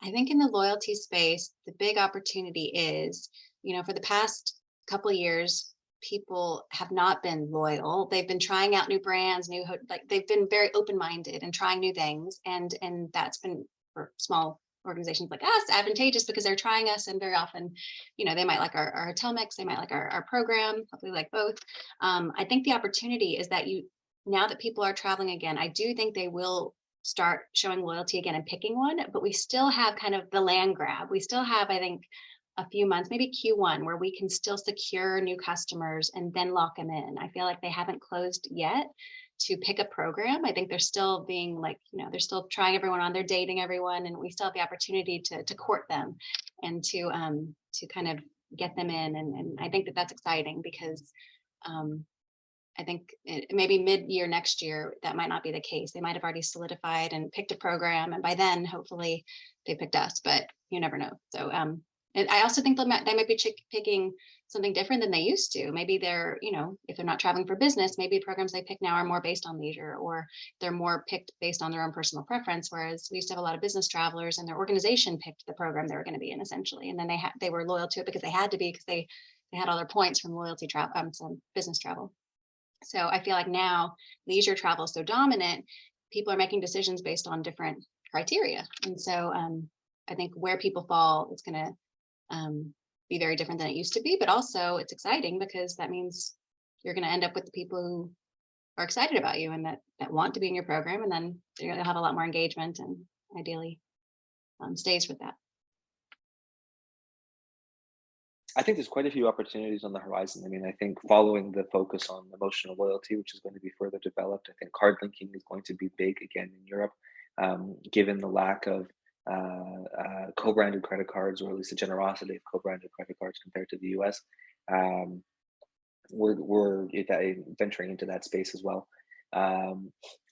I think in the loyalty space, the big opportunity is, for the past couple of years, people have not been loyal. They've been trying out new brands, they've been very open-minded and trying new things. And that's been, for small organizations like us, advantageous because they're trying us. And very often, they might like our hotel mix, they might like our program, hopefully like both. I think the opportunity is that now that people are traveling again, I do think they will start showing loyalty again and picking one, but we still have kind of the land grab. We still have, I think, a few months, maybe Q1, where we can still secure new customers and then lock them in. I feel like they haven't closed yet to pick a program. I think they're still being they're still trying everyone on, they're dating everyone, and we still have the opportunity to court them and to kind of get them in. And I think that that's exciting because I think maybe mid-year next year, that might not be the case. They might have already solidified and picked a program. And by then, hopefully they picked us, but you never know. So and I also think they might be picking something different than they used to. Maybe they're, if they're not traveling for business, maybe programs they pick now are more based on leisure, or they're more picked based on their own personal preference. Whereas we used to have a lot of business travelers and their organization picked the program they were going to be in essentially. And then they were loyal to it because they had to be, because they had all their points from loyalty travel, some business travel. So I feel like now leisure travel is so dominant, people are making decisions based on different criteria. And so I think where people fall is going to be very different than it used to be, but also it's exciting because that means you're going to end up with the people who are excited about you and that want to be in your program. And then you're going to have a lot more engagement and ideally stays with that. I think there's quite a few opportunities on the horizon. I mean, I think following the focus on emotional loyalty, which is going to be further developed, I think card linking is going to be big again in Europe, given the lack of co-branded credit cards, or at least the generosity of co-branded credit cards compared to the US. We're venturing into that space as well.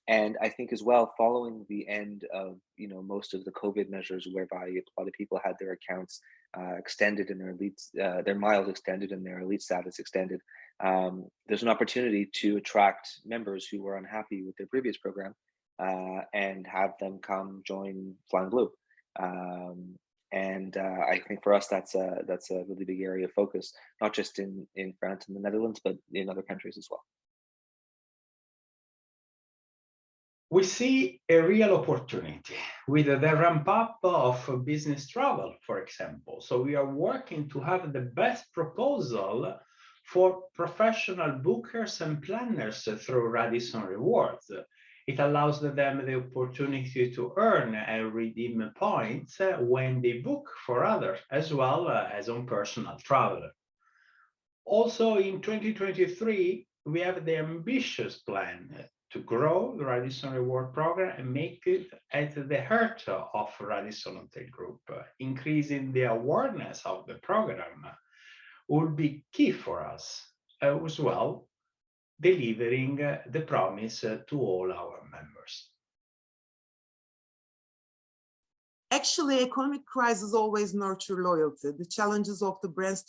And I think as well, following the end of most of the COVID measures, whereby a lot of people had their accounts extended and their miles extended and their elite status extended, there's an opportunity to attract members who were unhappy with their previous program and have them come join Flying Blue. I think for us that's a really big area of focus, not just in France and the Netherlands, but in other countries as well. We see a real opportunity with the ramp up of business travel, for example. So we are working to have the best proposal for professional bookers and planners through Radisson Rewards. It allows them the opportunity to earn and redeem points when they book for others, as well as on personal travel. Also in 2023, we have the ambitious plan to grow the Radisson Reward program and make it at the heart of Radisson Hotel Group. Increasing the awareness of the program will be key for us, as well delivering the promise to all our members. Actually, economic crises always nurture loyalty. The challenges of the brands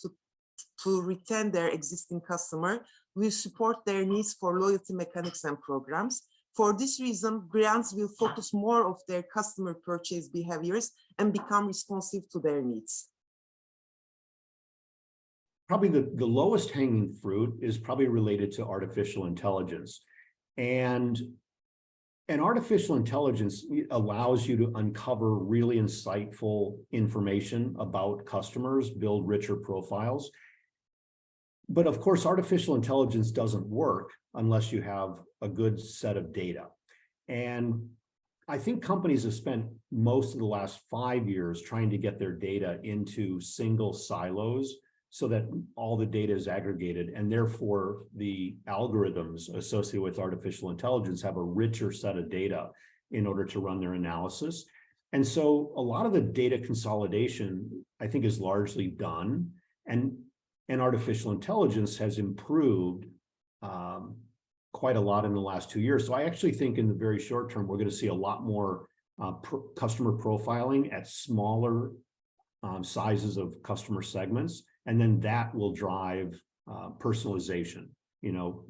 to retain their existing customer will support their needs for loyalty mechanics and programs. For this reason, brands will focus more of their customer purchase behaviors and become responsive to their needs. Probably the lowest hanging fruit is probably related to artificial intelligence. And artificial intelligence allows you to uncover really insightful information about customers, build richer profiles. But of course, artificial intelligence doesn't work unless you have a good set of data. And I think companies have spent most of the last 5 years trying to get their data into single silos so that all the data is aggregated, and therefore the algorithms associated with artificial intelligence have a richer set of data in order to run their analysis. And so a lot of the data consolidation, I think, is largely done, and artificial intelligence has improved quite a lot in the last 2 years. So I actually think in the very short term, we're going to see a lot more customer profiling at smaller sizes of customer segments. And then that will drive personalization,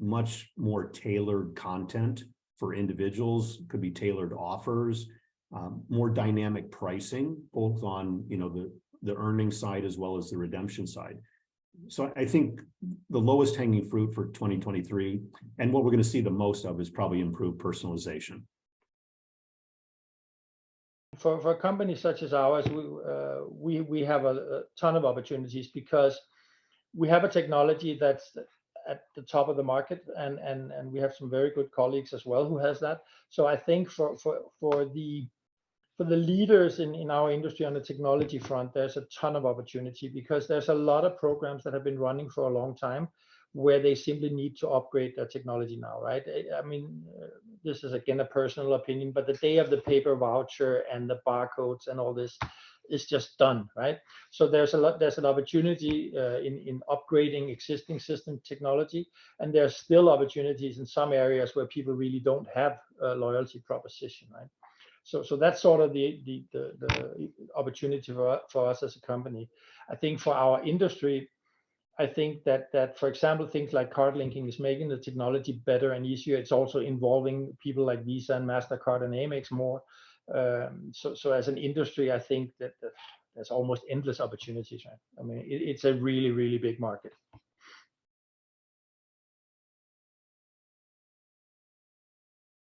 much more tailored content for individuals. Could be tailored offers, more dynamic pricing, both on, you know, the earning side as well as the redemption side. So I think the lowest hanging fruit for 2023, and what we're going to see the most of, is probably improved personalization. For a company such as ours, we have a ton of opportunities because we have a technology that's at the top of the market, and we have some very good colleagues as well who has that. So I think for the leaders in our industry on the technology front, there's a ton of opportunity because there's a lot of programs that have been running for a long time where they simply need to upgrade their technology now, right? I mean, this is again a personal opinion, but the day of the paper voucher and the barcodes and all this is just done, right? So there's an opportunity in upgrading existing system technology, and there's still opportunities in some areas where people really don't have a loyalty proposition, right? So that's sort of the opportunity for us as a company. I think for our industry, I think that for example, things like card linking is making the technology better and easier. It's also involving people like Visa and MasterCard and Amex more. So as an industry, I think that there's almost endless opportunities, right? I mean, it's a really, really big market.